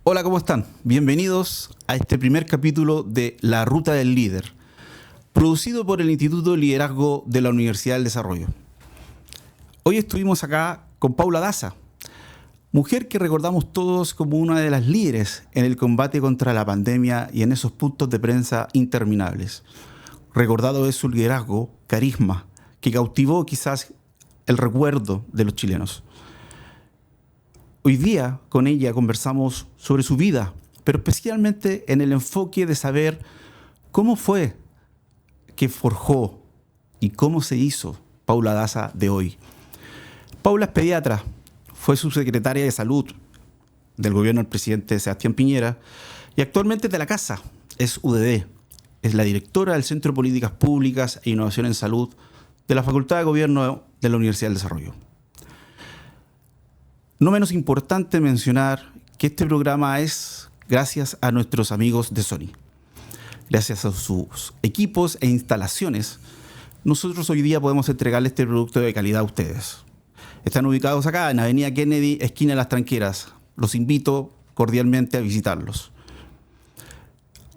Hola, ¿cómo están? Bienvenidos a este primer capítulo de La Ruta del Líder, producido por el Instituto de Liderazgo de la Universidad del Desarrollo. Hoy estuvimos acá con Paula Daza, mujer que recordamos todos como una de las líderes en el combate contra la pandemia y en esos puntos de prensa interminables. Recordado es su liderazgo, carisma, que cautivó quizás el recuerdo de los chilenos. Hoy día con ella conversamos sobre su vida, pero especialmente en el enfoque de saber cómo fue que forjó y cómo se hizo Paula Daza de hoy. Paula es pediatra, fue subsecretaria de Salud del gobierno del presidente Sebastián Piñera y actualmente es de la casa, es UDD, es la directora del Centro de Políticas Públicas e Innovación en Salud de la Facultad de Gobierno de la Universidad del Desarrollo. No menos importante mencionar que este programa es gracias a nuestros amigos de Sony. Gracias a sus equipos e instalaciones, nosotros hoy día podemos entregarle este producto de calidad a ustedes. Están ubicados acá en Avenida Kennedy, esquina de Las Tranqueras. Los invito cordialmente a visitarlos.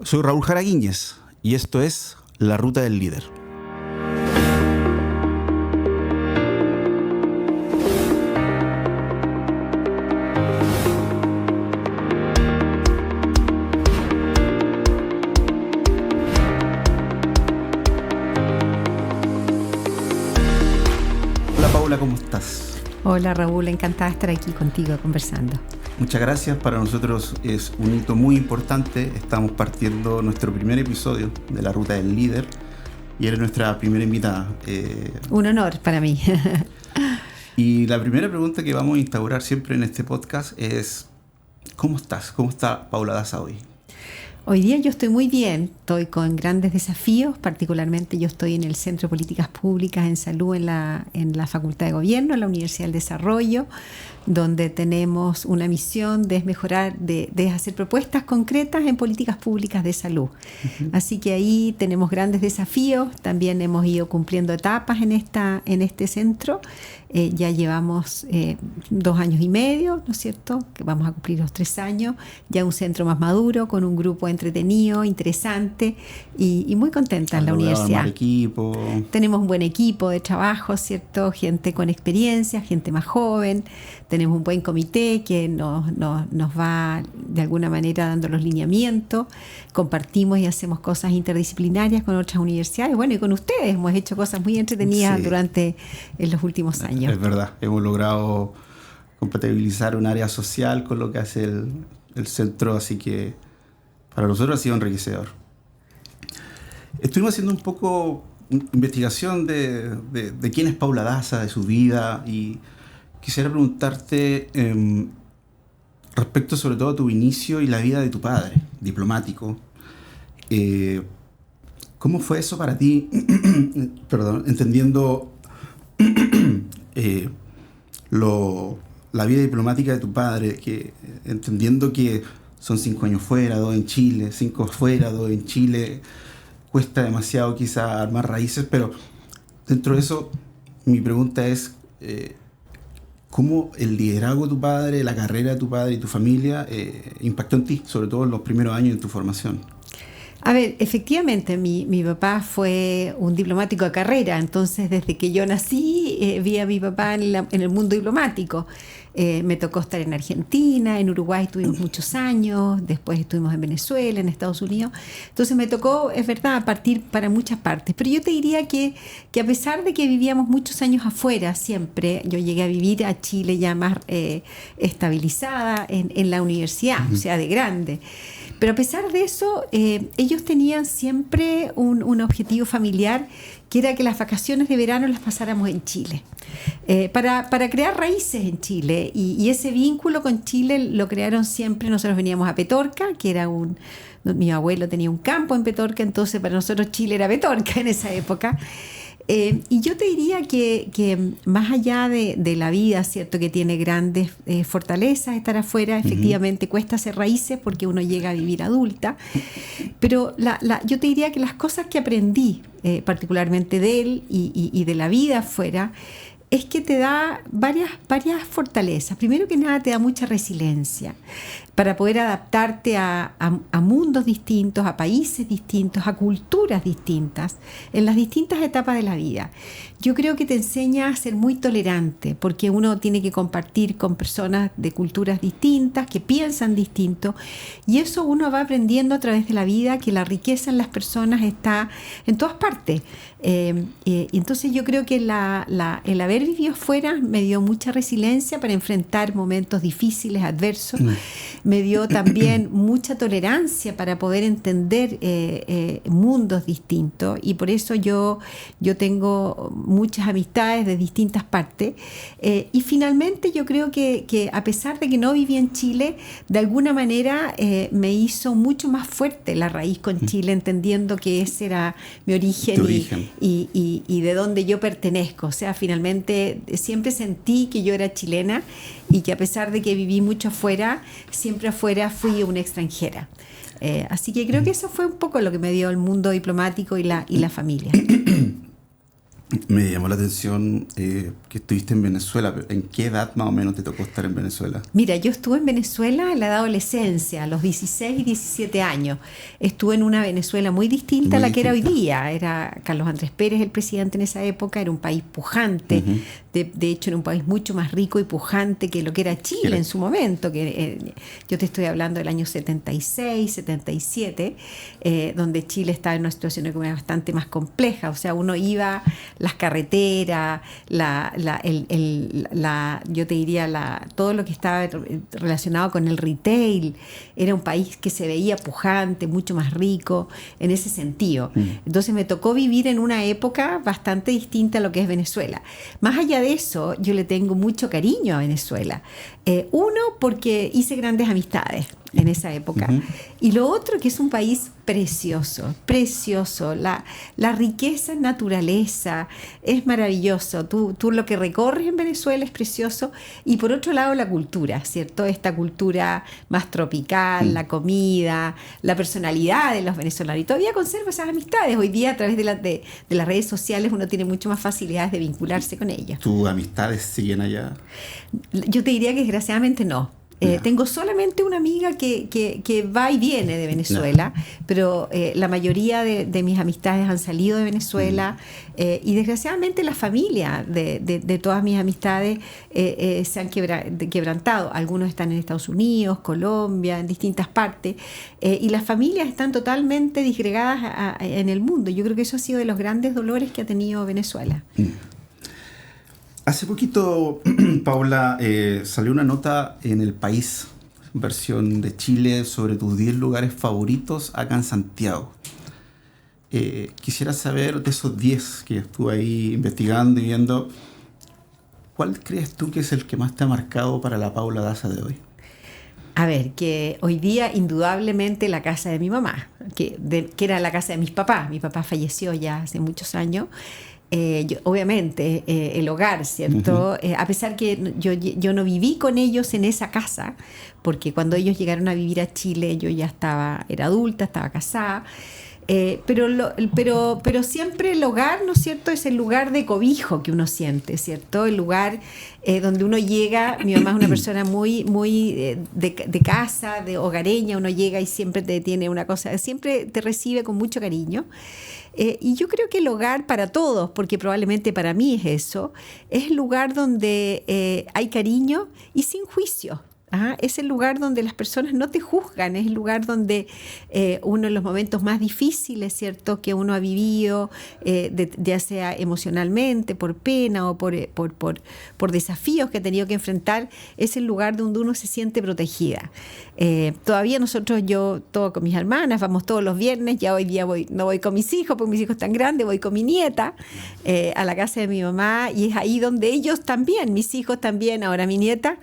Soy Raúl Jaraguíñez y esto es La Ruta del Líder. Hola Paula, ¿cómo estás? Hola Raúl, encantada de estar aquí contigo conversando. Muchas gracias, para nosotros es un hito muy importante. Estamos partiendo nuestro primer episodio de La Ruta del Líder y eres nuestra primera invitada. Un honor para mí. Y la primera pregunta que vamos a instaurar siempre en este podcast es: ¿cómo estás? ¿Cómo está Paula Daza hoy? Hoy día yo estoy muy bien, estoy con grandes desafíos, particularmente yo estoy en el Centro de Políticas Públicas en Salud en la Facultad de Gobierno, en la Universidad del Desarrollo, donde tenemos una misión de mejorar, de hacer propuestas concretas en políticas públicas de salud. Uh-huh. Así que ahí tenemos grandes desafíos, también hemos ido cumpliendo etapas en este centro. Ya llevamos 2 años y medio, ¿no es cierto? Que vamos a cumplir los 3 años, ya un centro más maduro, con un grupo entretenido, interesante y muy contenta en la universidad. Equipo. Tenemos un buen equipo de trabajo, ¿cierto? Gente con experiencia, gente más joven. Tenemos un buen comité que nos va de alguna manera dando los lineamientos. Compartimos y hacemos cosas interdisciplinarias con otras universidades. Bueno, y con ustedes hemos hecho cosas muy entretenidas durante los últimos años. Es verdad, hemos logrado compatibilizar un área social con lo que hace el centro, así que para nosotros ha sido enriquecedor. Estuvimos haciendo un poco investigación de quién es Paula Daza, de su vida, y quisiera preguntarte respecto sobre todo a tu inicio y la vida de tu padre, diplomático. ¿Cómo fue eso para ti? Perdón, entendiendo la vida diplomática de tu padre, entendiendo que son 5 años fuera, 2 en Chile, 5 afuera, 2 en Chile, cuesta demasiado quizá armar raíces, pero dentro de eso mi pregunta es ¿cómo el liderazgo de tu padre, la carrera de tu padre y tu familia impactó en ti, sobre todo en los primeros años de tu formación? A ver, efectivamente, mi papá fue un diplomático de carrera, entonces desde que yo nací vi a mi papá en el mundo diplomático. Me tocó estar en Argentina, en Uruguay estuvimos muchos años, después estuvimos en Venezuela, en Estados Unidos. Entonces me tocó, es verdad, partir para muchas partes. Pero yo te diría que a pesar de que vivíamos muchos años afuera, siempre yo llegué a vivir a Chile ya más estabilizada en la universidad, o sea, de grande. Pero a pesar de eso, ellos tenían siempre un objetivo familiar, que era que las vacaciones de verano las pasáramos en Chile, para crear raíces en Chile. Y ese vínculo con Chile lo crearon siempre. Nosotros veníamos a Petorca, que era mi abuelo tenía un campo en Petorca, entonces para nosotros Chile era Petorca en esa época. Y yo te diría que más allá de la vida, ¿cierto?, que tiene grandes fortalezas, estar afuera, efectivamente cuesta hacer raíces porque uno llega a vivir adulta, pero yo te diría que las cosas que aprendí, particularmente de él y de la vida afuera, es que te da varias fortalezas. Primero que nada, te da mucha resiliencia para poder adaptarte a mundos distintos, a países distintos, a culturas distintas, en las distintas etapas de la vida. Yo creo que te enseña a ser muy tolerante, porque uno tiene que compartir con personas de culturas distintas, que piensan distinto, y eso uno va aprendiendo a través de la vida, que la riqueza en las personas está en todas partes. Y entonces yo creo que el haber vivido fuera me dio mucha resiliencia para enfrentar momentos difíciles, adversos. Me dio también mucha tolerancia para poder entender mundos distintos, y por eso yo tengo muchas amistades de distintas partes. Y finalmente yo creo que a pesar de que no viví en Chile, de alguna manera me hizo mucho más fuerte la raíz con Chile, entendiendo que ese era mi origen. Y de donde yo pertenezco. O sea, finalmente siempre sentí que yo era chilena, y que a pesar de que viví mucho afuera, siempre afuera fui una extranjera. Así que creo que eso fue un poco lo que me dio el mundo diplomático y la familia. Me llamó la atención que estuviste en Venezuela. ¿En qué edad más o menos te tocó estar en Venezuela? Mira, yo estuve en Venezuela en la adolescencia, a los 16 y 17 años. Estuve en una Venezuela muy distinta a la que era hoy día. Era Carlos Andrés Pérez el presidente en esa época, era un país pujante. De hecho, era un país mucho más rico y pujante que lo que era Chile en su momento. Yo te estoy hablando del año 76, 77, donde Chile estaba en una situación económica bastante más compleja. O sea, uno iba, las carreteras, yo te diría, todo lo que estaba relacionado con el retail. Era un país que se veía pujante, mucho más rico en ese sentido. Entonces me tocó vivir en una época bastante distinta a lo que es Venezuela. Más allá de eso, yo le tengo mucho cariño a Venezuela. Uno, porque hice grandes amistades en esa época. Y lo otro, que es un país precioso, precioso. La riqueza en naturaleza es maravilloso. Tú lo que recorres en Venezuela es precioso. Y por otro lado, la cultura, ¿cierto? Esta cultura más tropical, la comida, la personalidad de los venezolanos. Y todavía conservo esas amistades. Hoy día, a través de las redes sociales, uno tiene mucho más facilidades de vincularse con ellos. ¿Tus amistades siguen allá? Yo te diría que desgraciadamente no. Tengo solamente una amiga que va y viene de Venezuela, pero la mayoría de mis amistades han salido de Venezuela, y desgraciadamente la familia de todas mis amistades se han quebrantado. Algunos están en Estados Unidos, Colombia, en distintas partes, y las familias están totalmente disgregadas en el mundo. Yo creo que eso ha sido de los grandes dolores que ha tenido Venezuela. Hace poquito, Paula, salió una nota en El País, versión de Chile, sobre tus 10 lugares favoritos acá en Santiago. Quisiera saber, de esos 10 que estuve ahí investigando y viendo, ¿cuál crees tú que es el que más te ha marcado para la Paula Daza de hoy? A ver, que hoy día indudablemente la casa de mi mamá, que era la casa de mis papás. Mi papá falleció ya hace muchos años. Obviamente el hogar, ¿cierto? A pesar que yo no viví con ellos en esa casa, porque cuando ellos llegaron a vivir a Chile yo ya era adulta, estaba casada, pero siempre el hogar, ¿no es cierto?, es el lugar de cobijo que uno siente, ¿cierto? El lugar donde uno llega. Mi mamá es una persona muy de casa, de hogareña. Uno llega y siempre te tiene una cosa, siempre te recibe con mucho cariño. Y yo creo que el hogar para todos, porque probablemente para mí es eso, es el lugar donde hay cariño y sin juicio. Es el lugar donde las personas no te juzgan, es el lugar donde uno en los momentos más difíciles, ¿cierto?, que uno ha vivido, ya sea emocionalmente, por pena o por desafíos que ha tenido que enfrentar, es el lugar donde uno se siente protegida. Todavía yo con mis hermanas, vamos todos los viernes. Ya hoy día no voy con mis hijos, porque mis hijos están grandes, voy con mi nieta a la casa de mi mamá, y es ahí donde ellos también, mis hijos también, ahora mi nieta,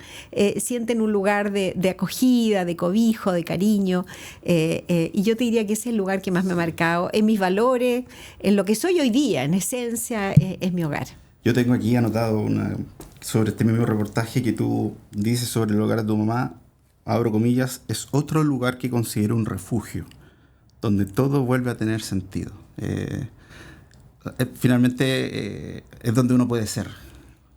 sienten un lugar de acogida, de cobijo, de cariño, y yo te diría que ese es el lugar que más me ha marcado en mis valores, en lo que soy hoy día, en esencia, es mi hogar. Yo tengo aquí anotado sobre este mismo reportaje que tú dices sobre el hogar de tu mamá. Abro comillas: es otro lugar que considero un refugio, donde todo vuelve a tener sentido. Finalmente es donde uno puede ser.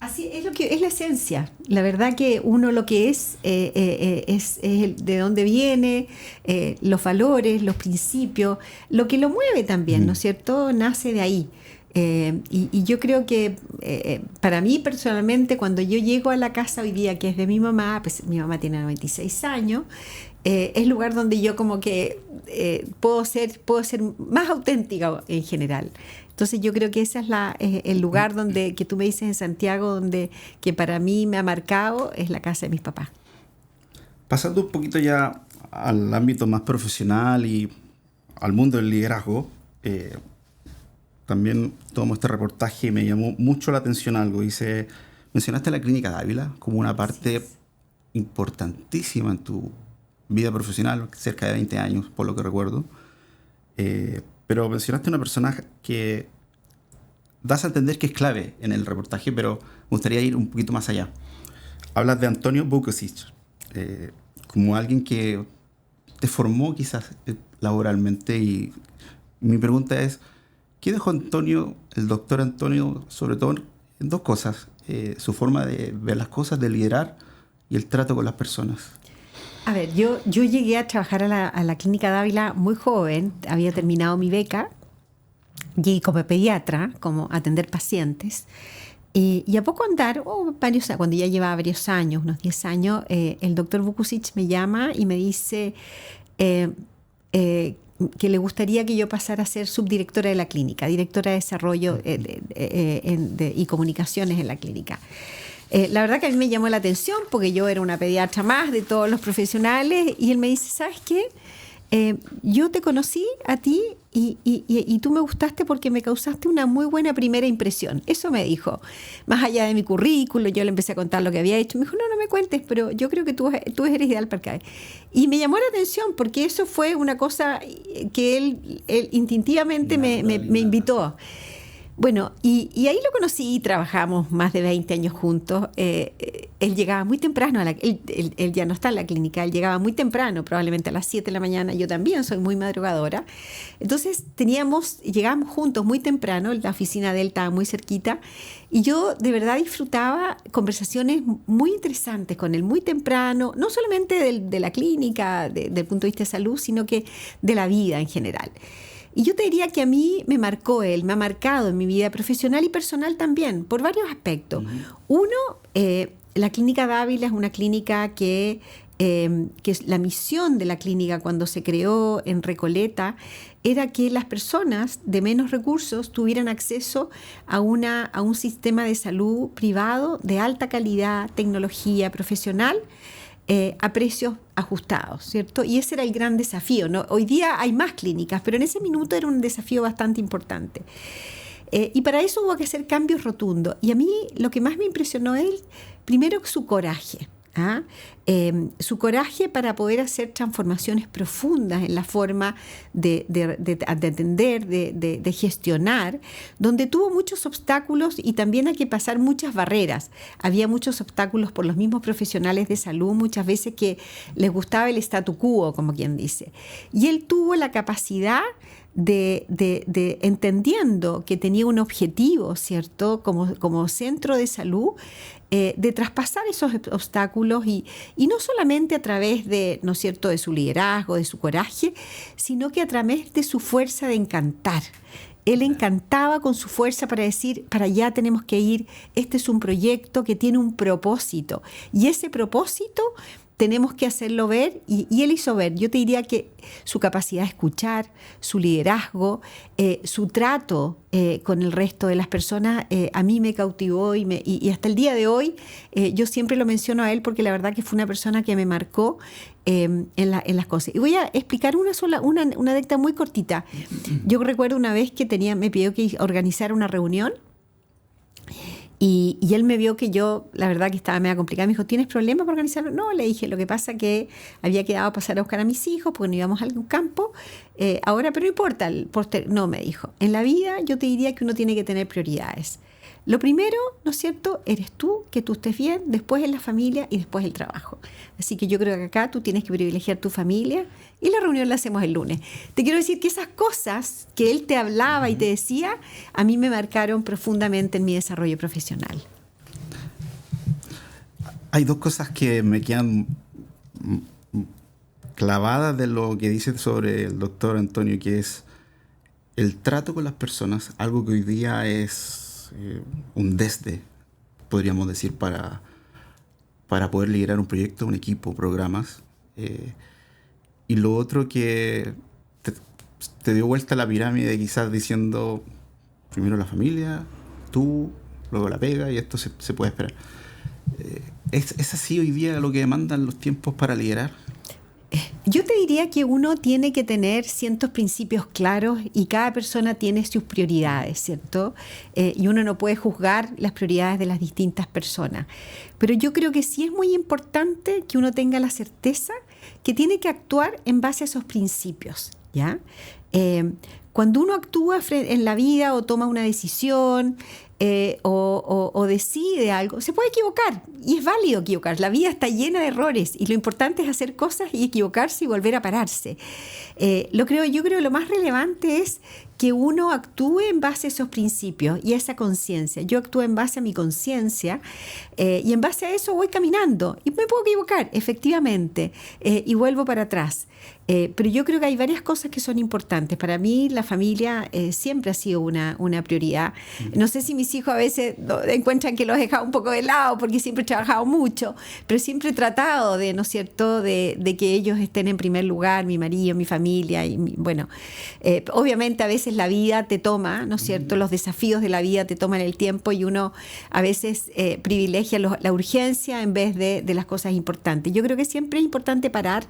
Así es, lo que es la esencia. La verdad que uno lo que es de dónde viene, los valores, los principios, lo que lo mueve también, ¿no es cierto? Nace de ahí. Y yo creo que para mí personalmente, cuando yo llego a la casa hoy día, que es de mi mamá, pues mi mamá tiene 96 años, es el lugar donde yo como que puedo ser más auténtica en general. Entonces yo creo que ese es el lugar donde, que tú me dices en Santiago, donde que para mí me ha marcado, es la casa de mis papás. Pasando un poquito ya al ámbito más profesional y al mundo del liderazgo, también tomo este reportaje y me llamó mucho la atención algo. Mencionaste la Clínica Dávila como una parte importantísima en tu vida profesional, cerca de 20 años, por lo que recuerdo. Pero mencionaste una persona que das a entender que es clave en el reportaje, pero me gustaría ir un poquito más allá. Hablas de Antonio Vukušić, como alguien que te formó quizás laboralmente, y mi pregunta es, ¿qué dejó Antonio, el doctor Antonio, sobre todo en dos cosas? Su forma de ver las cosas, de liderar, y el trato con las personas. A ver, yo llegué a trabajar a la Clínica Dávila muy joven, había terminado mi beca, llegué como pediatra, como a atender pacientes, y a poco andar, cuando ya llevaba varios años, unos 10 años, el doctor Vukušić me llama y me dice que le gustaría que yo pasara a ser subdirectora de la clínica, directora de desarrollo y comunicaciones en la clínica. La verdad que a mí me llamó la atención porque yo era una pediatra más de todos los profesionales, y él me dice, ¿sabes qué? Yo te conocí a ti y tú me gustaste porque me causaste una muy buena primera impresión. Eso me dijo. Más allá de mi currículo, yo le empecé a contar lo que había hecho. Me dijo, no me cuentes, pero yo creo que tú eres ideal para acá. Y me llamó la atención porque eso fue una cosa que él instintivamente me invitó. Bueno, y ahí lo conocí y trabajamos más de 20 años juntos. Él llegaba muy temprano, él ya no está en la clínica, él llegaba muy temprano, probablemente a las 7 de la mañana. Yo también soy muy madrugadora. Entonces llegábamos juntos muy temprano, la oficina de él estaba muy cerquita, y yo de verdad disfrutaba conversaciones muy interesantes con él muy temprano, no solamente de la clínica, del punto de vista de salud, sino que de la vida en general. Y yo te diría que a mí me ha marcado en mi vida profesional y personal también, por varios aspectos. Uno, la Clínica Dávila es una clínica que la misión de la clínica cuando se creó en Recoleta era que las personas de menos recursos tuvieran acceso a un sistema de salud privado de alta calidad, tecnología profesional, a precios ajustados, ¿cierto? Y ese era el gran desafío, ¿no? Hoy día hay más clínicas, pero en ese minuto era un desafío bastante importante. Y para eso hubo que hacer cambios rotundos. Y a mí lo que más me impresionó él, primero su coraje. Su coraje para poder hacer transformaciones profundas en la forma de atender, de gestionar, donde tuvo muchos obstáculos y también hay que pasar muchas barreras. Había muchos obstáculos por los mismos profesionales de salud, muchas veces que les gustaba el statu quo, como quien dice. Y él tuvo la capacidad de entendiendo que tenía un objetivo, ¿cierto?, como centro de salud, de traspasar esos obstáculos y no solamente a través de, ¿no es cierto?, de su liderazgo, de su coraje, sino que a través de su fuerza de encantar. Él encantaba con su fuerza para decir, para allá tenemos que ir, este es un proyecto que tiene un propósito, y ese propósito tenemos que hacerlo ver, y él hizo ver. Yo te diría que su capacidad de escuchar, su liderazgo, su trato con el resto de las personas, a mí me cautivó y hasta el día de hoy yo siempre lo menciono a él porque la verdad que fue una persona que me marcó en las cosas. Y voy a explicar una anécdota muy cortita. Yo recuerdo una vez que me pidió que organizara una reunión. Y él me vio que yo, la verdad que estaba medio complicada. Me dijo, ¿tienes problemas para organizarlo? No, le dije, lo que pasa que había quedado a pasar a buscar a mis hijos porque no íbamos a algún campo. Ahora, pero no importa. No, me dijo. En la vida yo te diría que uno tiene que tener prioridades. Lo primero, ¿no es cierto?, eres tú, que tú estés bien, después es la familia y después el trabajo. Así que yo creo que acá tú tienes que privilegiar tu familia y la reunión la hacemos el lunes. Te quiero decir que esas cosas que él te hablaba y te decía, a mí me marcaron profundamente en mi desarrollo profesional. Hay dos cosas que me quedan clavadas de lo que dice sobre el doctor Antonio, que es el trato con las personas, algo que hoy día es un desde, podríamos decir, para poder liderar un proyecto, un equipo, programas. Y lo otro que te dio vuelta la pirámide, quizás diciendo primero la familia, tú, luego la pega, y esto se puede esperar. ¿Es así hoy día lo que demandan los tiempos para liderar? Yo te diría que uno tiene que tener ciertos principios claros y cada persona tiene sus prioridades, ¿cierto? Y uno no puede juzgar las prioridades de las distintas personas. Pero yo creo que sí es muy importante que uno tenga la certeza que tiene que actuar en base a esos principios, ¿ya? Cuando uno actúa en la vida o toma una decisión o decide algo, se puede equivocar y es válido equivocar. La vida está llena de errores y lo importante es hacer cosas y equivocarse y volver a pararse. Yo creo que lo más relevante es que uno actúe en base a esos principios y a esa conciencia. Yo actúo en base a mi conciencia y en base a eso voy caminando y me puedo equivocar, efectivamente, y vuelvo para atrás. Pero yo creo que hay varias cosas que son importantes. Para mí la familia siempre ha sido una prioridad. No sé si mis hijos a veces encuentran que los he dejado un poco de lado porque siempre he trabajado mucho, pero siempre he tratado de, ¿no es cierto?, de que ellos estén en primer lugar, mi marido, mi familia. Y bueno, obviamente a veces la vida te toma, ¿no es cierto?, los desafíos de la vida te toman el tiempo y uno a veces privilegia la urgencia en vez de las cosas importantes. Yo creo que siempre es importante parar,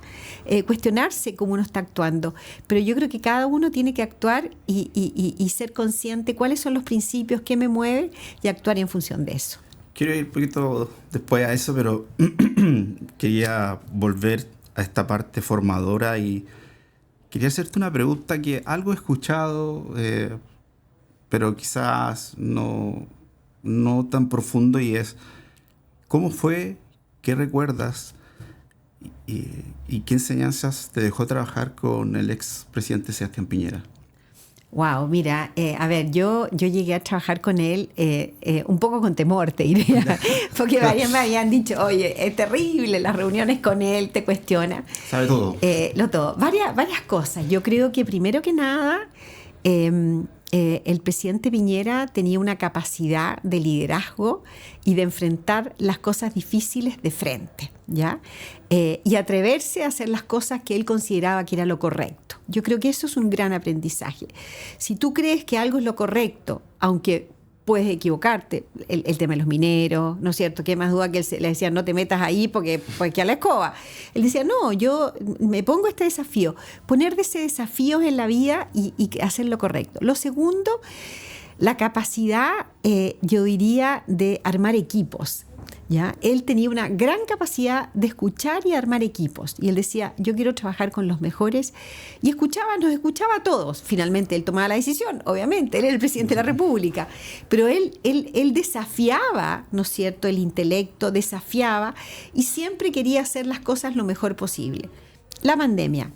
cuestionarse cómo uno está actuando, pero yo creo que cada uno tiene que actuar y ser consciente cuáles son los principios, qué me mueve y actuar en función de eso. Quiero ir un poquito después a eso, pero quería volver a esta parte formadora y quería hacerte una pregunta que algo he escuchado, pero quizás no tan profundo, y es ¿cómo fue? ¿Qué recuerdas? ¿Y qué enseñanzas te dejó trabajar con el expresidente Sebastián Piñera? Wow, mira, a ver, yo llegué a trabajar con él un poco con temor, te diría, porque varios me habían dicho, oye, es terrible, las reuniones con él, te cuestiona. Sabe todo. Todo. Varias cosas. Yo creo que primero que nada, el presidente Piñera tenía una capacidad de liderazgo y de enfrentar las cosas difíciles de frente, ¿ya? Y atreverse a hacer las cosas que él consideraba que era lo correcto. Yo creo que eso es un gran aprendizaje. Si tú crees que algo es lo correcto, aunque puedes equivocarte, el tema de los mineros, ¿no es cierto? Qué más duda que él le decía, no te metas ahí porque a la escoba. Él decía, no, yo me pongo este desafío, poner de ese desafío en la vida y hacer lo correcto. Lo segundo, la capacidad, yo diría, de armar equipos. ¿Ya? Él tenía una gran capacidad de escuchar y armar equipos. Y él decía, yo quiero trabajar con los mejores. Y nos escuchaba a todos. Finalmente él tomaba la decisión, obviamente. Él era el presidente de la República. Pero él desafiaba, ¿no es cierto?, el intelecto, desafiaba y siempre quería hacer las cosas lo mejor posible. La pandemia.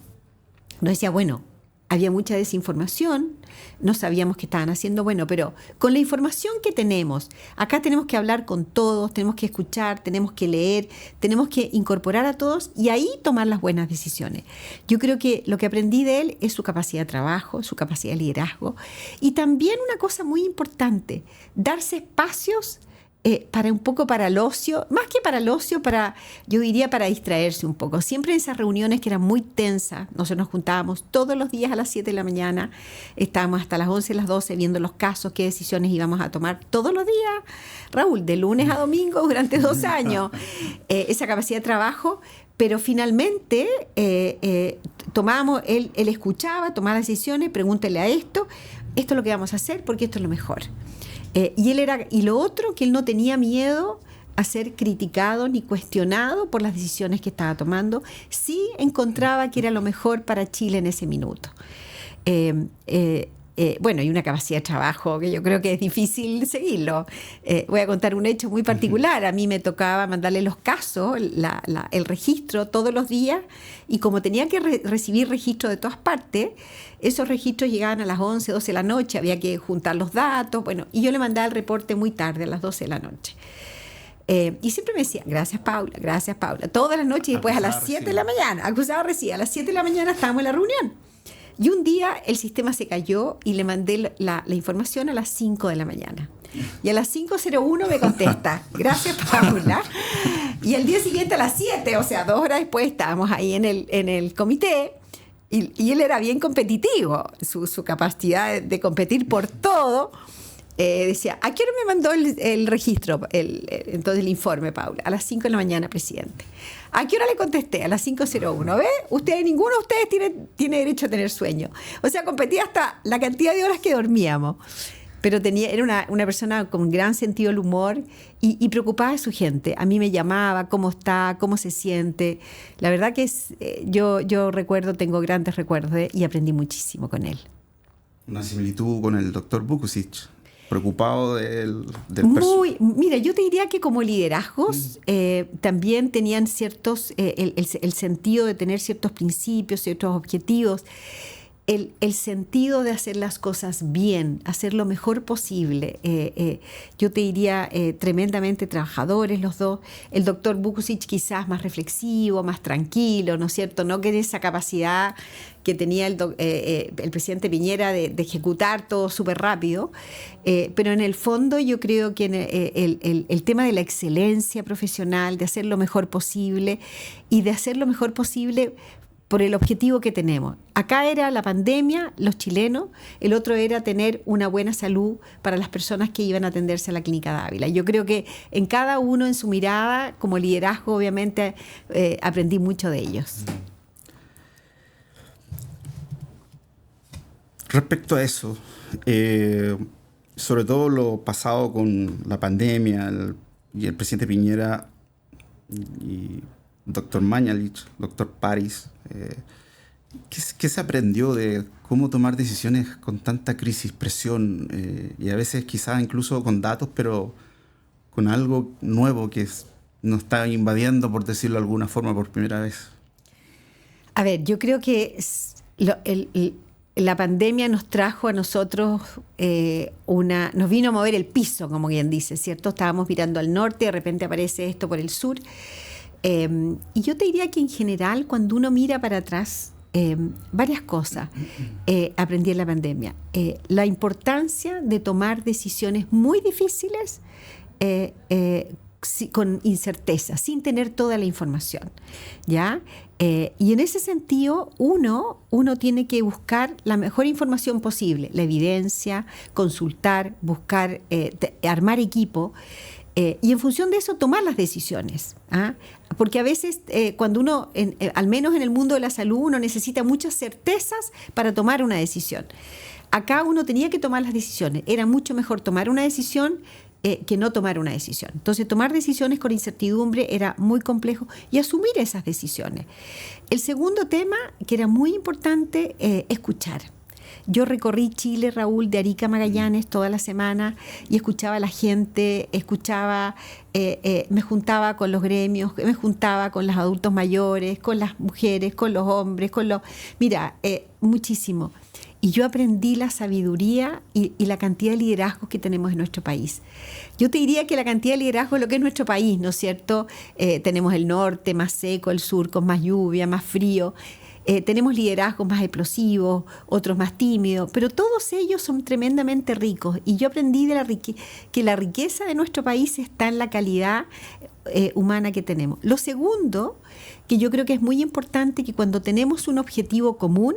Nos decía, bueno, había mucha desinformación, no sabíamos qué estaban haciendo, bueno, pero con la información que tenemos, acá tenemos que hablar con todos, tenemos que escuchar, tenemos que leer, tenemos que incorporar a todos y ahí tomar las buenas decisiones. Yo creo que lo que aprendí de él es su capacidad de trabajo, su capacidad de liderazgo y también una cosa muy importante, darse espacios un poco para el ocio, más que para el ocio, yo diría para distraerse un poco. Siempre en esas reuniones que eran muy tensas, nosotros nos juntábamos todos los días a las 7 de la mañana, estábamos hasta las 11, las 12 viendo los casos, qué decisiones íbamos a tomar todos los días, Raúl, de lunes a domingo durante 2 años. Esa capacidad de trabajo, pero finalmente él escuchaba, tomaba decisiones, pregúntele a esto es lo que vamos a hacer porque esto es lo mejor. Y lo otro, que él no tenía miedo a ser criticado ni cuestionado por las decisiones que estaba tomando, sí encontraba que era lo mejor para Chile en ese minuto. Bueno, y una capacidad de trabajo que yo creo que es difícil seguirlo. Voy a contar un hecho muy particular. A mí me tocaba mandarle los casos, el registro todos los días, y como tenía que recibir registro de todas partes, esos registros llegaban a las 11, 12 de la noche, había que juntar los datos, bueno, y yo le mandaba el reporte muy tarde, a las 12 de la noche. Y siempre me decía, gracias Paula, todas las noches y después a las 7 de la mañana, acusaba recién, a las 7 de la mañana estábamos en la reunión. Y un día el sistema se cayó y le mandé la información a las 5 de la mañana. Y a las 5:01 me contesta, gracias Paula. Y al día siguiente a las 7, o sea, 2 horas después, estábamos ahí en el comité. Y él era bien competitivo, su capacidad de competir por todo. Decía, ¿a qué hora me mandó el registro, entonces el informe, Paula? A las 5 de la mañana, presidente. ¿A qué hora le contesté? A las 5:01. ¿Ve? Ninguno de ustedes tiene derecho a tener sueño. O sea, competía hasta la cantidad de horas que dormíamos. Pero era una persona con gran sentido del humor y preocupada de su gente. A mí me llamaba, cómo está, cómo se siente. La verdad que yo recuerdo, tengo grandes recuerdos y aprendí muchísimo con él. Una similitud con el doctor Vukusic, preocupado del Mira, yo te diría que como liderazgos también tenían ciertos, el sentido de tener ciertos principios, ciertos objetivos. El sentido de hacer las cosas bien, hacer lo mejor posible. Yo te diría tremendamente trabajadores los dos. El doctor Vukusic quizás más reflexivo, más tranquilo, ¿no es cierto? No que esa capacidad que tenía el presidente Piñera de ejecutar todo súper rápido. Pero en el fondo yo creo que el tema de la excelencia profesional, de hacer lo mejor posible y de hacer lo mejor posible por el objetivo que tenemos. Acá era la pandemia, los chilenos, el otro era tener una buena salud para las personas que iban a atenderse a la Clínica Dávila. Yo creo que en cada uno, en su mirada, como liderazgo, obviamente, aprendí mucho de ellos. Respecto a eso, sobre todo lo pasado con la pandemia y el presidente Piñera y doctor Mañalich, doctor París, ¿qué se aprendió de cómo tomar decisiones con tanta crisis, presión y a veces quizás incluso con datos, pero con algo nuevo que nos está invadiendo, por decirlo de alguna forma, por primera vez? A ver, yo creo que la pandemia nos trajo a nosotros nos vino a mover el piso, como quien dice, ¿cierto? Estábamos mirando al norte, de repente aparece esto por el sur. Y yo te diría que en general cuando uno mira para atrás, varias cosas aprendí en la pandemia. La importancia de tomar decisiones muy difíciles con incerteza, sin tener toda la información, ¿ya? Y en ese sentido uno tiene que buscar la mejor información posible, la evidencia, consultar, buscar, armar equipo. Y en función de eso tomar las decisiones, ¿ah? Porque a veces cuando uno, al menos en el mundo de la salud, uno necesita muchas certezas para tomar una decisión. Acá uno tenía que tomar las decisiones. Era mucho mejor tomar una decisión que no tomar una decisión. Entonces tomar decisiones con incertidumbre era muy complejo y asumir esas decisiones. El segundo tema, que era muy importante, escuchar. Yo recorrí Chile, Raúl, de Arica a Magallanes toda la semana y escuchaba a la gente, me juntaba con los gremios, me juntaba con los adultos mayores, con las mujeres, con los hombres, muchísimo. Y yo aprendí la sabiduría y la cantidad de liderazgos que tenemos en nuestro país. Yo te diría que la cantidad de liderazgo es lo que es nuestro país, ¿no es cierto? Tenemos el norte más seco, el sur con más lluvia, más frío. Tenemos liderazgos más explosivos, otros más tímidos, pero todos ellos son tremendamente ricos. Y yo aprendí que la riqueza de nuestro país está en la calidad humana que tenemos. Lo segundo, que yo creo que es muy importante, que cuando tenemos un objetivo común,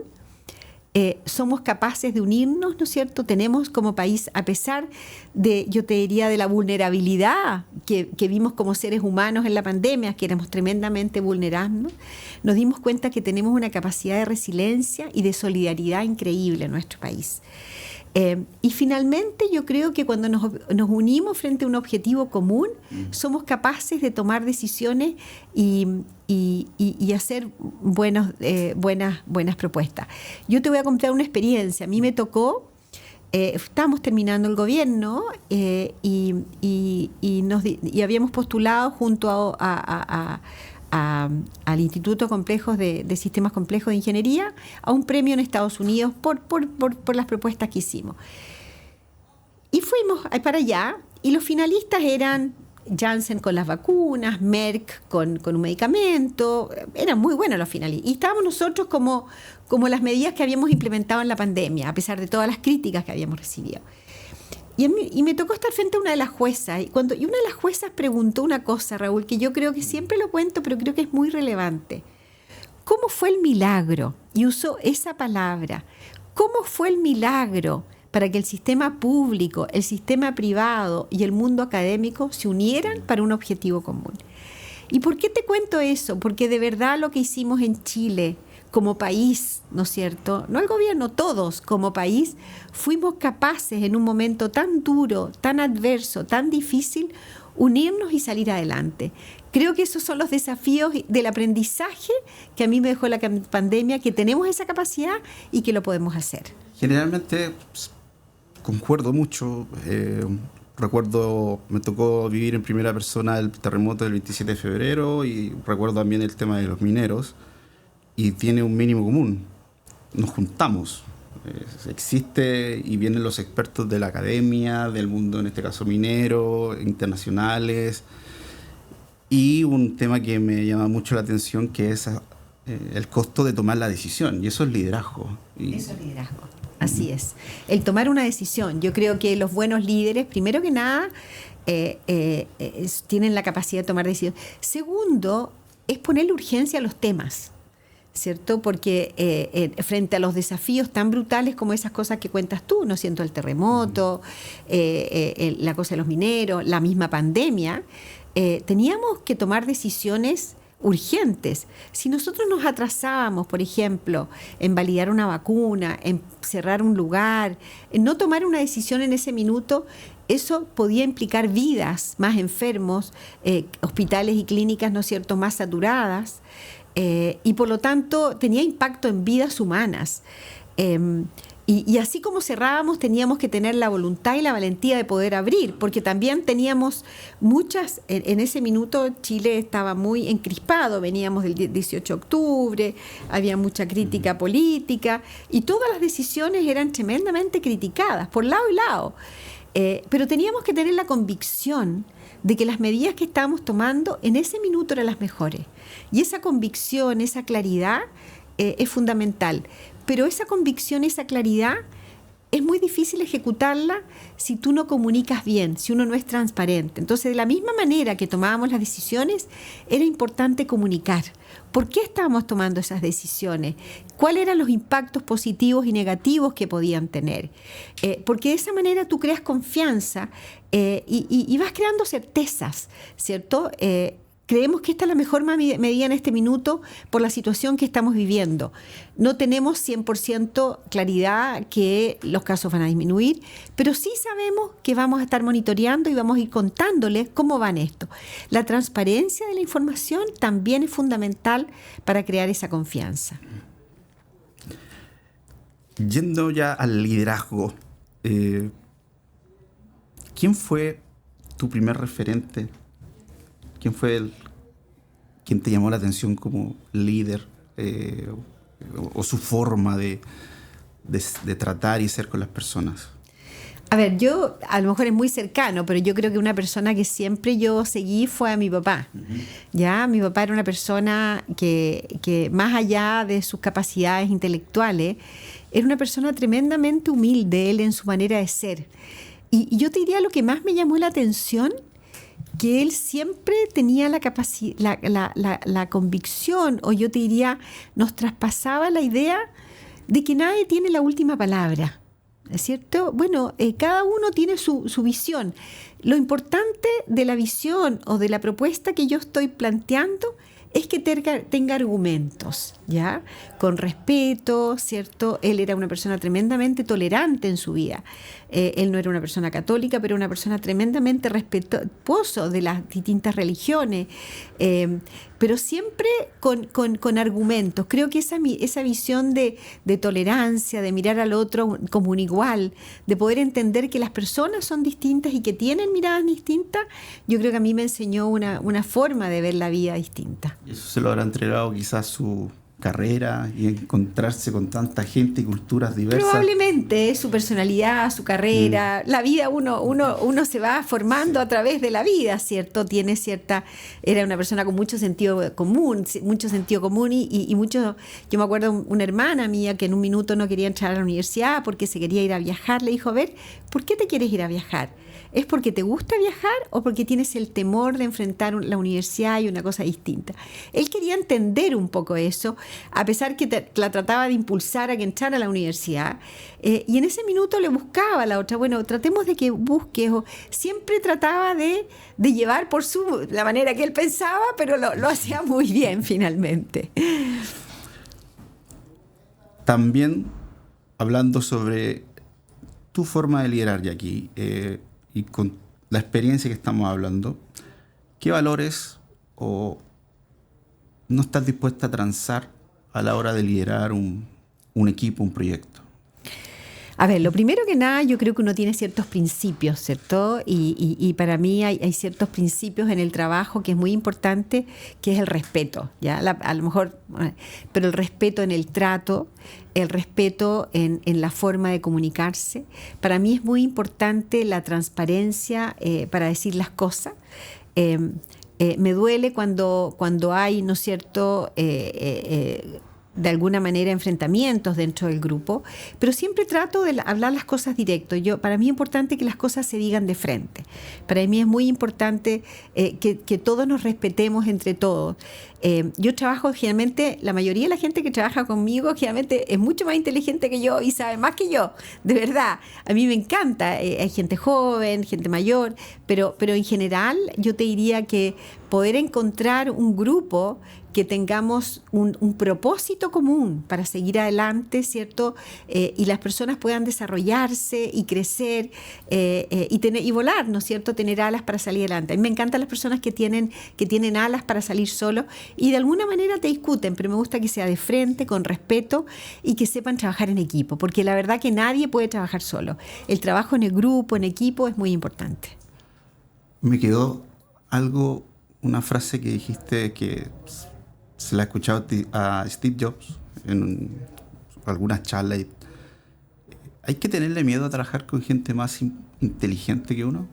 somos capaces de unirnos, ¿no es cierto? Tenemos como país, a pesar de, yo te diría, de la vulnerabilidad que vimos como seres humanos en la pandemia, que éramos tremendamente vulnerables, nos dimos cuenta que tenemos una capacidad de resiliencia y de solidaridad increíble en nuestro país. Y finalmente yo creo que cuando nos unimos frente a un objetivo común, somos capaces de tomar decisiones y hacer buenas propuestas. Yo te voy a contar una experiencia. A mí me tocó, estábamos terminando el gobierno y habíamos postulado junto al Instituto de Sistemas Complejos de Ingeniería a un premio en Estados Unidos por las propuestas que hicimos. Y fuimos para allá y los finalistas eran Janssen con las vacunas, Merck con un medicamento. Eran muy buenos los finales. Y estábamos nosotros como las medidas que habíamos implementado en la pandemia, a pesar de todas las críticas que habíamos recibido. Y me tocó estar frente a una de las juezas. Y una de las juezas preguntó una cosa, Raúl, que yo creo que siempre lo cuento, pero creo que es muy relevante. ¿Cómo fue el milagro? Y usó esa palabra. ¿Cómo fue el milagro para que el sistema público, el sistema privado y el mundo académico se unieran para un objetivo común? ¿Y por qué te cuento eso? Porque de verdad lo que hicimos en Chile como país, ¿no es cierto? No el gobierno, todos como país, fuimos capaces en un momento tan duro, tan adverso, tan difícil, unirnos y salir adelante. Creo que esos son los desafíos del aprendizaje que a mí me dejó la pandemia, que tenemos esa capacidad y que lo podemos hacer. Generalmente concuerdo mucho. Recuerdo, me tocó vivir en primera persona el terremoto del 27 de febrero y recuerdo también el tema de los mineros. Y tiene un mínimo común. Nos juntamos. Existe y vienen los expertos de la academia, del mundo, en este caso minero, internacionales. Y un tema que me llama mucho la atención, que es el costo de tomar la decisión. Y eso es liderazgo. Eso es liderazgo. Así es. El tomar una decisión. Yo creo que los buenos líderes, primero que nada, tienen la capacidad de tomar decisiones. Segundo, es ponerle urgencia a los temas, ¿cierto? Porque frente a los desafíos tan brutales como esas cosas que cuentas tú, ¿no? Siento el terremoto, la cosa de los mineros, la misma pandemia, teníamos que tomar decisiones urgentes. Si nosotros nos atrasábamos, por ejemplo, en validar una vacuna, en cerrar un lugar, en no tomar una decisión en ese minuto, eso podía implicar vidas, más enfermos, hospitales y clínicas, ¿no es cierto?, más saturadas. Y por lo tanto tenía impacto en vidas humanas. Y así como cerrábamos, teníamos que tener la voluntad y la valentía de poder abrir, porque también teníamos muchas, en ese minuto Chile estaba muy encrispado, veníamos del 18 de octubre, había mucha crítica política y todas las decisiones eran tremendamente criticadas por lado y lado. Pero teníamos que tener la convicción de que las medidas que estábamos tomando en ese minuto eran las mejores. Y esa convicción, esa claridad es fundamental. Pero esa convicción, esa claridad, es muy difícil ejecutarla si tú no comunicas bien, si uno no es transparente. Entonces, de la misma manera que tomábamos las decisiones, era importante comunicar. ¿Por qué estábamos tomando esas decisiones? ¿Cuáles eran los impactos positivos y negativos que podían tener? Porque de esa manera tú creas confianza y vas creando certezas, ¿cierto? Creemos que esta es la mejor medida en este minuto por la situación que estamos viviendo. No tenemos 100% claridad que los casos van a disminuir, pero sí sabemos que vamos a estar monitoreando y vamos a ir contándoles cómo van esto. La transparencia de la información también es fundamental para crear esa confianza. Yendo ya al liderazgo, ¿quién fue tu primer referente? ¿Quién fue quien te llamó la atención como líder o su forma de tratar y ser con las personas? A ver, yo, a lo mejor es muy cercano, pero yo creo que una persona que siempre yo seguí fue a mi papá. ¿Ya? Mi papá era una persona que más allá de sus capacidades intelectuales, era una persona tremendamente humilde, él en su manera de ser. Y yo te diría lo que más me llamó la atención, que él siempre tenía la convicción, o yo te diría, nos traspasaba la idea de que nadie tiene la última palabra, ¿es cierto? Bueno, cada uno tiene su visión. Lo importante de la visión o de la propuesta que yo estoy planteando es que tenga argumentos, ¿ya? Con respeto, ¿cierto? Él era una persona tremendamente tolerante en su vida. Él no era una persona católica, pero una persona tremendamente respetuoso de las distintas religiones, pero siempre con argumentos. Creo que esa visión de tolerancia, de mirar al otro como un igual, de poder entender que las personas son distintas y que tienen miradas distintas, yo creo que a mí me enseñó una forma de ver la vida distinta. Y eso se lo habrá entregado quizás su carrera y encontrarse con tanta gente y culturas diversas? Probablemente su personalidad, su carrera, la vida, uno se va formando a través de la vida, ¿cierto? Era una persona con mucho sentido común y mucho. Yo me acuerdo una hermana mía que en un minuto no quería entrar a la universidad porque se quería ir a viajar. Le dijo, a ver, ¿por qué te quieres ir a viajar? ¿Es porque te gusta viajar o porque tienes el temor de enfrentar la universidad y una cosa distinta? Él quería entender un poco eso, a pesar que la trataba de impulsar a que entrara a la universidad. Y en ese minuto le buscaba a la otra, bueno, tratemos de que busques. Siempre trataba de llevar por la manera que él pensaba, pero lo hacía muy bien finalmente. También, hablando sobre tu forma de liderar, Jackie, y con la experiencia que estamos hablando, ¿qué valores no estás dispuesta a transar a la hora de liderar un equipo, un proyecto? A ver, lo primero que nada, yo creo que uno tiene ciertos principios, ¿cierto? Y para mí hay ciertos principios en el trabajo que es muy importante, que es el respeto, ¿ya? A lo mejor, pero el respeto en el trato, el respeto en la forma de comunicarse. Para mí es muy importante la transparencia para decir las cosas. Me duele cuando hay, ¿no es cierto?, de alguna manera enfrentamientos dentro del grupo, pero siempre trato de hablar las cosas directo. Para mí es importante que las cosas se digan de frente. Para mí es muy importante que todos nos respetemos entre todos. Yo trabajo generalmente, la mayoría de la gente que trabaja conmigo generalmente es mucho más inteligente que yo y sabe más que yo, de verdad. A mí me encanta, hay gente joven, gente mayor, pero en general yo te diría que poder encontrar un grupo que tengamos un propósito común para seguir adelante, ¿cierto? Y las personas puedan desarrollarse y crecer y volar, ¿no es cierto? Tener alas para salir adelante. A mí me encantan las personas que tienen alas para salir solos y de alguna manera te discuten, pero me gusta que sea de frente, con respeto y que sepan trabajar en equipo, porque la verdad que nadie puede trabajar solo. El trabajo en el grupo, en equipo, es muy importante. Me quedó una frase que dijiste que se la he escuchado a Steve Jobs en algunas charlas. ¿Hay que tenerle miedo a trabajar con gente más inteligente que uno?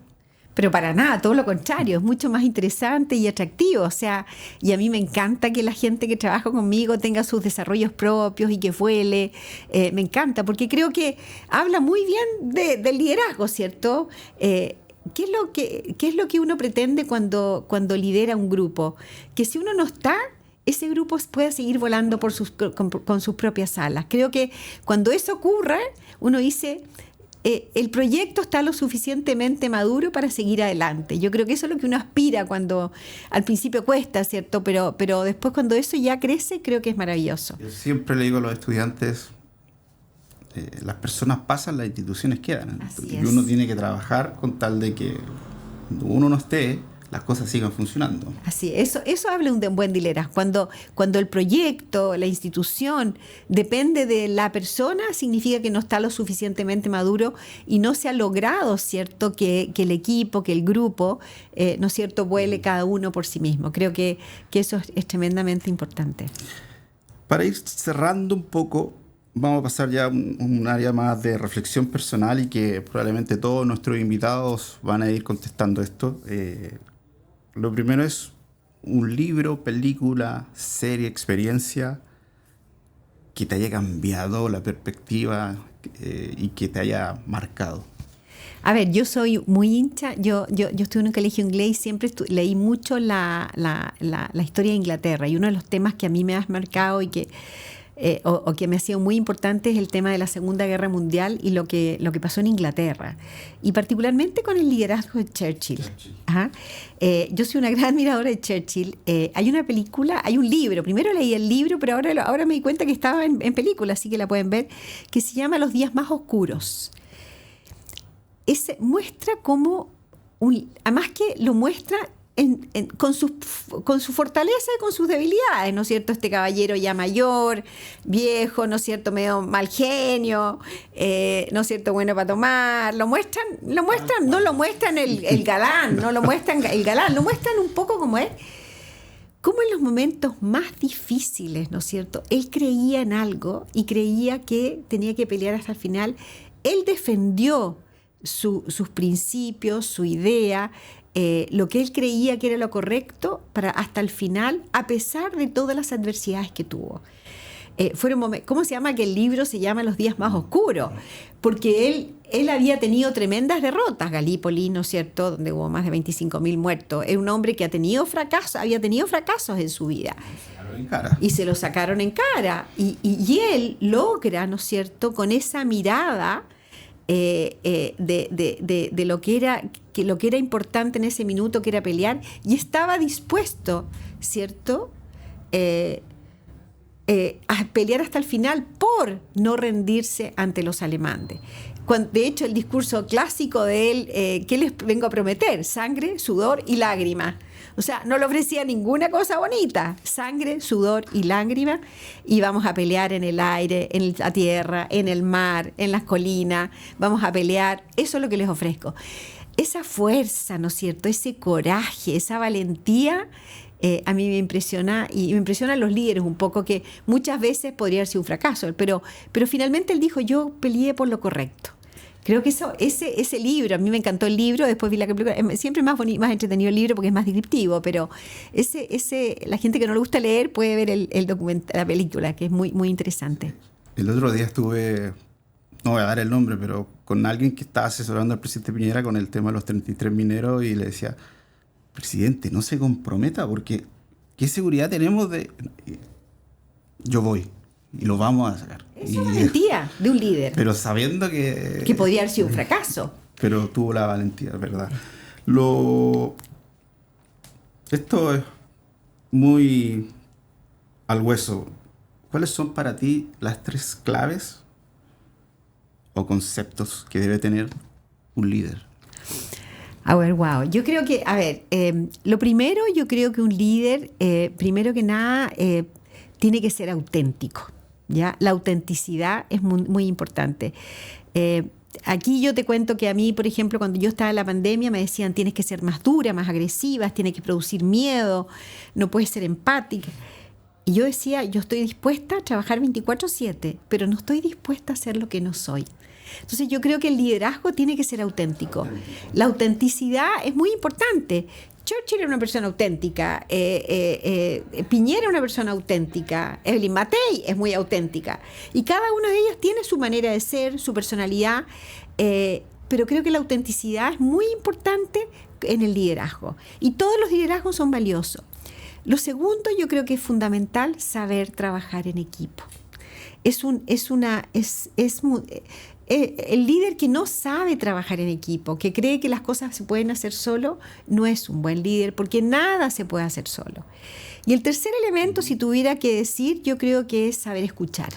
Pero para nada, todo lo contrario, es mucho más interesante y atractivo. O sea, y a mí me encanta que la gente que trabaja conmigo tenga sus desarrollos propios y que vuele. Me encanta, porque creo que habla muy bien del liderazgo, ¿cierto? ¿Qué es lo que uno pretende cuando lidera un grupo? Que si uno no está, ese grupo pueda seguir volando con sus propias alas. Creo que cuando eso ocurra, uno dice, el proyecto está lo suficientemente maduro para seguir adelante. Yo creo que eso es lo que uno aspira cuando al principio cuesta, ¿cierto? Pero después cuando eso ya crece, creo que es maravilloso. Yo siempre le digo a los estudiantes, las personas pasan, las instituciones quedan. Y uno tiene que trabajar con tal de que cuando uno no esté, las cosas sigan funcionando. Así, eso habla de un buen liderazgo. Cuando el proyecto, la institución depende de la persona, significa que no está lo suficientemente maduro y no se ha logrado, ¿cierto?, que el equipo, que el grupo, ¿no es cierto?, vuele cada uno por sí mismo. Creo que eso es tremendamente importante. Para ir cerrando un poco, vamos a pasar ya a un área más de reflexión personal y que probablemente todos nuestros invitados van a ir contestando esto. Lo primero es un libro, película, serie, experiencia que te haya cambiado la perspectiva y que te haya marcado. A ver, yo soy muy hincha, yo estuve en un colegio inglés y siempre leí mucho la historia de Inglaterra, y uno de los temas que a mí me ha marcado y que o que me ha sido muy importante es el tema de la Segunda Guerra Mundial y lo que pasó en Inglaterra, y particularmente con el liderazgo de Churchill. Ajá. Yo soy una gran admiradora de Churchill. Hay una película, hay un libro, primero leí el libro, pero ahora me di cuenta que estaba en película, así que la pueden ver, que se llama Los días más oscuros. Muestra cómo, además que lo muestra con su fortaleza y con sus debilidades, ¿no es cierto? Este caballero ya mayor, viejo, ¿no es cierto?, medio mal genio, ¿no es cierto?, bueno para tomar. No lo muestran el galán, no lo muestran el galán, lo muestran un poco como es. cómo en los momentos más difíciles, ¿no es cierto?, él creía en algo y creía que tenía que pelear hasta el final. Él defendió sus principios, su idea, lo que él creía que era lo correcto para hasta el final, a pesar de todas las adversidades que tuvo. ¿Cómo se llama? Que el libro se llama Los días más oscuros, porque él había tenido tremendas derrotas, Galípoli, ¿no es cierto?, donde hubo más de 25.000 muertos. Era un hombre que había tenido fracasos en su vida. Y se lo sacaron en cara. Y él logra, ¿no es cierto?, con esa mirada de lo que era importante en ese minuto, que era pelear, y estaba dispuesto, ¿cierto?, a pelear hasta el final por no rendirse ante los alemanes. De hecho, el discurso clásico de él, ¿qué les vengo a prometer? Sangre, sudor y lágrimas. O sea, no le ofrecía ninguna cosa bonita. Sangre, sudor y lágrimas. Y vamos a pelear en el aire, en la tierra, en el mar, en las colinas. Vamos a pelear. Eso es lo que les ofrezco. Esa fuerza, ¿no es cierto? Ese coraje, esa valentía, a mí me impresiona, y me impresionan los líderes un poco, que muchas veces podría haber sido un fracaso, pero finalmente él dijo: yo peleé por lo correcto. Creo que ese libro, a mí me encantó el libro, después vi la película, siempre más entretenido el libro porque es más descriptivo, pero la gente que no le gusta leer puede ver el documental, la película, que es muy, muy interesante. El otro día estuve, no voy a dar el nombre, pero con alguien que estaba asesorando al presidente Piñera con el tema de los 33 mineros, y le decía: presidente, no se comprometa, porque ¿qué seguridad tenemos de...? Yo voy y lo vamos a sacar. Es una valentía de un líder. Pero sabiendo que... Que podría haber sido un fracaso. Pero tuvo la valentía, es verdad. Esto es muy al hueso. ¿Cuáles son para ti las 3 claves o conceptos que debe tener un líder? A ver, wow. Yo creo que, lo primero, yo creo que un líder, primero que nada, tiene que ser auténtico, ¿ya? La autenticidad es muy, muy importante. Aquí yo te cuento que a mí, por ejemplo, cuando yo estaba en la pandemia, me decían: tienes que ser más dura, más agresiva, tienes que producir miedo, no puedes ser empática. Y yo decía: yo estoy dispuesta a trabajar 24/7, pero no estoy dispuesta a ser lo que no soy. Entonces yo creo que el liderazgo tiene que ser auténtico. La autenticidad es muy importante. Churchill era una persona auténtica, Piñera era una persona auténtica, Evelyn Matei es muy auténtica. Y cada uno de ellos tiene su manera de ser, su personalidad, pero creo que la autenticidad es muy importante en el liderazgo. Y todos los liderazgos son valiosos. Lo segundo, yo creo que es fundamental saber trabajar en equipo. El líder que no sabe trabajar en equipo, que cree que las cosas se pueden hacer solo, no es un buen líder, porque nada se puede hacer solo. Y el tercer elemento, si tuviera que decir, yo creo que es saber escuchar.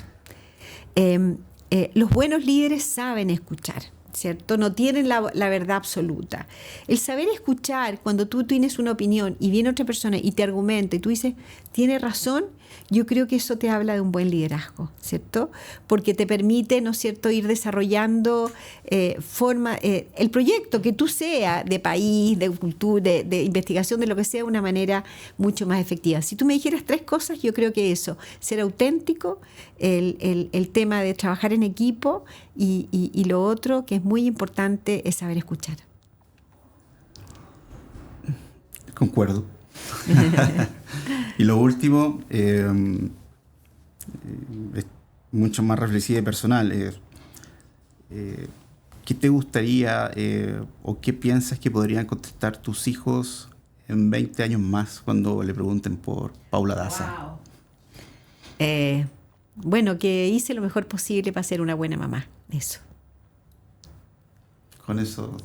Los buenos líderes saben escuchar, ¿cierto? No tienen la verdad absoluta. El saber escuchar, cuando tú tienes una opinión y viene otra persona y te argumenta y tú dices: tiene razón, yo creo que eso te habla de un buen liderazgo, ¿cierto? Porque te permite, ¿no es cierto?, ir desarrollando el proyecto que tú sea, de país, de cultura, de investigación, de lo que sea, de una manera mucho más efectiva. Si tú me dijeras 3 cosas, yo creo que eso: ser auténtico, el tema de trabajar en equipo, y lo otro que es muy importante es saber escuchar. Concuerdo. Y lo último, es mucho más reflexivo y personal. ¿Qué te gustaría o qué piensas que podrían contestar tus hijos en 20 años más cuando le pregunten por Paula Daza? Wow. Bueno, que hice lo mejor posible para ser una buena mamá. Eso. Con eso.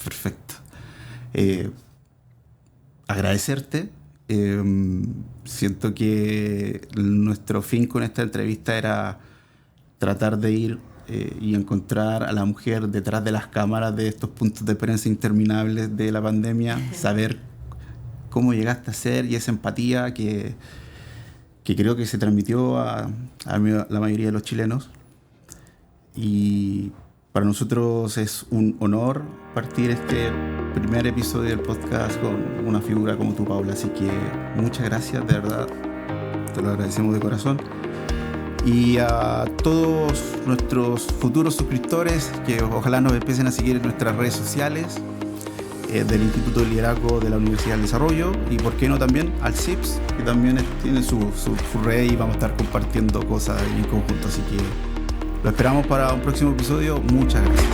Perfecto. Agradecerte. Siento que nuestro fin con esta entrevista era tratar de ir y encontrar a la mujer detrás de las cámaras de estos puntos de prensa interminables de la pandemia, saber cómo llegaste a ser, y esa empatía que creo que se transmitió a la mayoría de los chilenos. Y Para nosotros es un honor partir este primer episodio del podcast con una figura como tú, Paula. Así que muchas gracias, de verdad. Te lo agradecemos de corazón. Y a todos nuestros futuros suscriptores que ojalá nos empiecen a seguir en nuestras redes sociales del Instituto de Liderazgo de la Universidad del Desarrollo, y por qué no también al CIPS, que también tiene su red, y vamos a estar compartiendo cosas en conjunto. Así que lo esperamos para un próximo episodio. Muchas gracias.